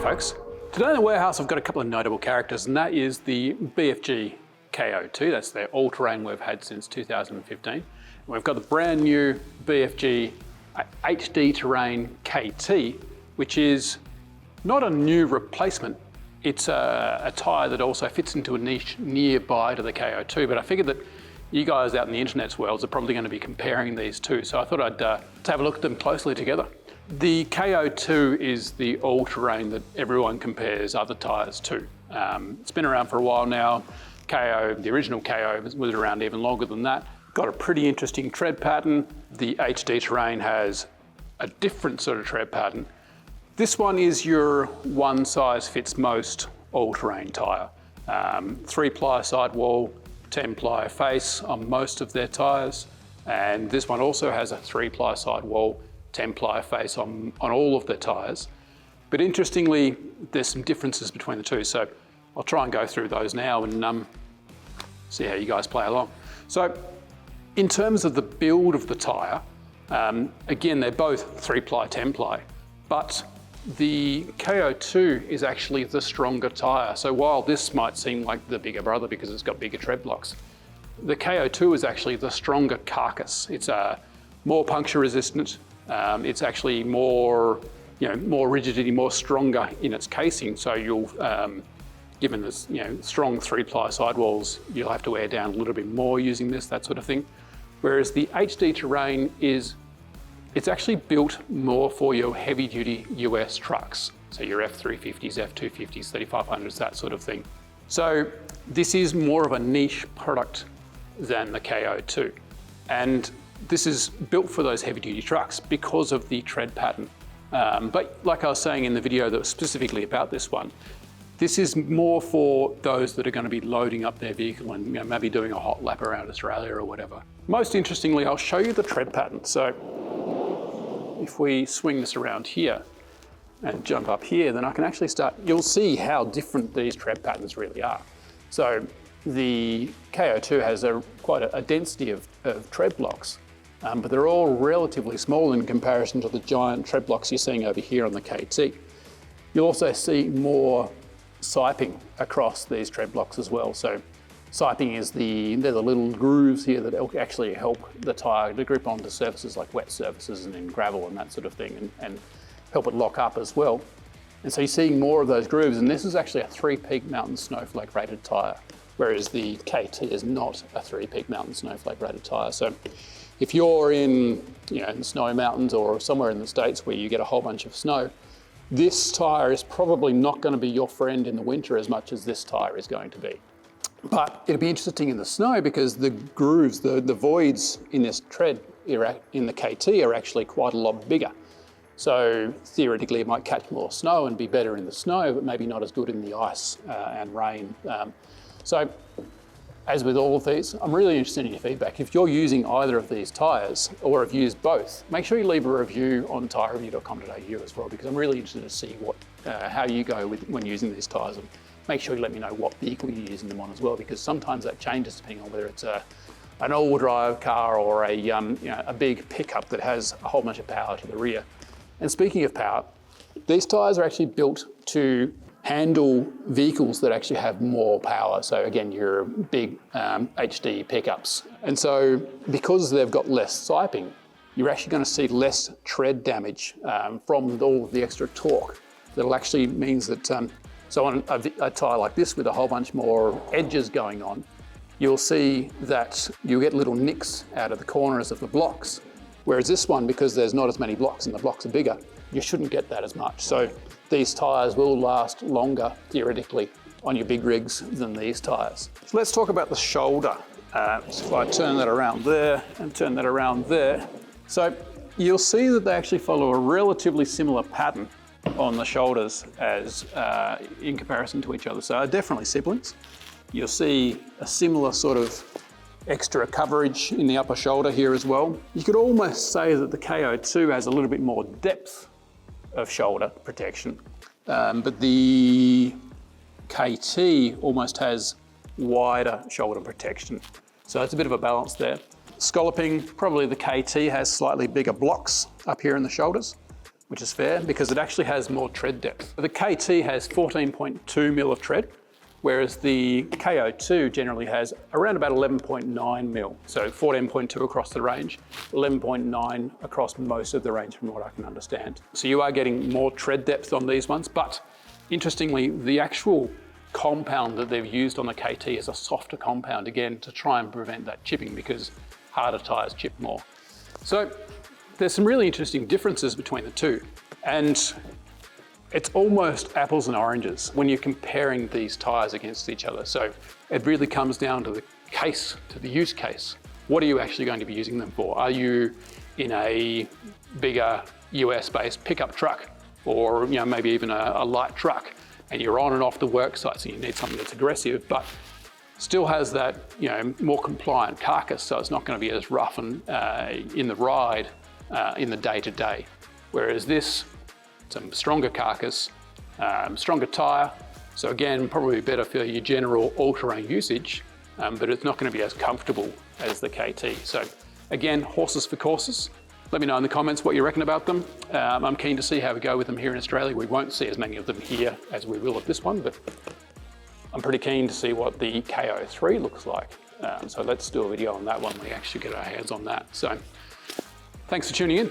folks. Today in the warehouse I've got a couple of notable characters, and that is the BFG KO2, that's their all-terrain we've had since 2015. And we've got the brand new BFG HD Terrain KT, which is not a new replacement. It's a tyre that also fits into a niche nearby to the KO2, but I figured that you guys out in the internet's worlds are probably going to be comparing these two, so I thought I'd have a look at them closely together. The KO2 is the all-terrain that everyone compares other tyres to. It's been around for a while now. The original KO was around even longer than that. Got a pretty interesting tread pattern. The HD Terrain has a different sort of tread pattern. This one is your one size fits most all-terrain tyre. 3-ply sidewall, 10-ply face on most of their tyres, and this one also has a 3-ply sidewall, 10-ply face on all of their tyres. But interestingly, there's some differences between the two, so I'll try and go through those now and see how you guys play along. So in terms of the build of the tyre, again, they're both 3-ply, 10-ply, but the KO2 is actually the stronger tyre. So while this might seem like the bigger brother because it's got bigger tread blocks, the KO2 is actually the stronger carcass. It's more puncture resistant. It's actually more, more rigidity, more stronger in its casing. So you'll, given this, strong 3-ply sidewalls, you'll have to wear down a little bit more using this, that sort of thing. Whereas the HD Terrain it's actually built more for your heavy-duty US trucks. So your F350s, F250s, 3500s, that sort of thing. So this is more of a niche product than the KO2. And this is built for those heavy-duty trucks because of the tread pattern. But like I was saying in the video that was specifically about this one, this is more for those that are going to be loading up their vehicle and maybe doing a hot lap around Australia or whatever. Most interestingly, I'll show you the tread pattern. So if we swing this around here and jump up here, then I can actually start, you'll see how different these tread patterns really are. So the KO2 has quite a density of tread blocks, but they're all relatively small in comparison to the giant tread blocks you're seeing over here on the KT. You'll also see more siping across these tread blocks as well. So siping is they're the little grooves here that actually help the tyre to grip onto surfaces like wet surfaces and in gravel and that sort of thing, and help it lock up as well. And so you're seeing more of those grooves, and this is actually a 3-peak mountain snowflake rated tyre, whereas the KT is not a 3-peak mountain snowflake rated tyre. So if you're in the snowy mountains or somewhere in the States where you get a whole bunch of snow, this tyre is probably not going to be your friend in the winter as much as this tyre is going to be. But it'll be interesting in the snow because the grooves, the voids in this tread in the KT are actually quite a lot bigger. So theoretically it might catch more snow and be better in the snow, but maybe not as good in the ice and rain. So as with all of these, I'm really interested in your feedback. If you're using either of these tyres or have used both, make sure you leave a review on tyrereview.com.au as well, because I'm really interested to see how you go when using these tyres. And make sure you let me know what vehicle you're using them on as well, because sometimes that changes depending on whether it's an all-wheel drive car or a big pickup that has a whole bunch of power to the rear. And speaking of power, these tyres are actually built to handle vehicles that actually have more power. So again, your big HD pickups. And so because they've got less siping, you're actually going to see less tread damage from all of the extra torque. That'll actually means that, so on a tyre like this with a whole bunch more edges going on, you'll see that you get little nicks out of the corners of the blocks. Whereas this one, because there's not as many blocks and the blocks are bigger, you shouldn't get that as much. So these tyres will last longer, theoretically, on your big rigs than these tyres. So let's talk about the shoulder. So if I turn that around there and turn that around there. So you'll see that they actually follow a relatively similar pattern on the shoulders as in comparison to each other. So definitely siblings. You'll see a similar sort of extra coverage in the upper shoulder here as well. You could almost say that the KO2 has a little bit more depth of shoulder protection, but the KT almost has wider shoulder protection. So it's a bit of a balance there. Scalloping, probably the KT has slightly bigger blocks up here in the shoulders, which is fair because it actually has more tread depth. The KT has 14.2 mil of tread, whereas the KO2 generally has around about 11.9 mil. So 14.2 across the range, 11.9 across most of the range from what I can understand. So you are getting more tread depth on these ones, but interestingly, the actual compound that they've used on the KT is a softer compound, again, to try and prevent that chipping because harder tyres chip more. So there's some really interesting differences between the two. And it's almost apples and oranges when you're comparing these tyres against each other. So it really comes down to the case, to the use case. What are you actually going to be using them for? Are you in a bigger US-based pickup truck, or maybe even a light truck, and you're on and off the work site, so you need something that's aggressive, but still has that more compliant carcass, so it's not going to be as rough and in the ride in the day-to-day. Whereas this, some stronger carcass, stronger tyre, so again, probably better for your general all-terrain usage, but it's not going to be as comfortable as the KT. So again, horses for courses. Let me know in the comments what you reckon about them. I'm keen to see how we go with them here in Australia. We won't see as many of them here as we will of this one, but I'm pretty keen to see what the KO3 looks like. So let's do a video on that one when we actually get our hands on that. So thanks for tuning in.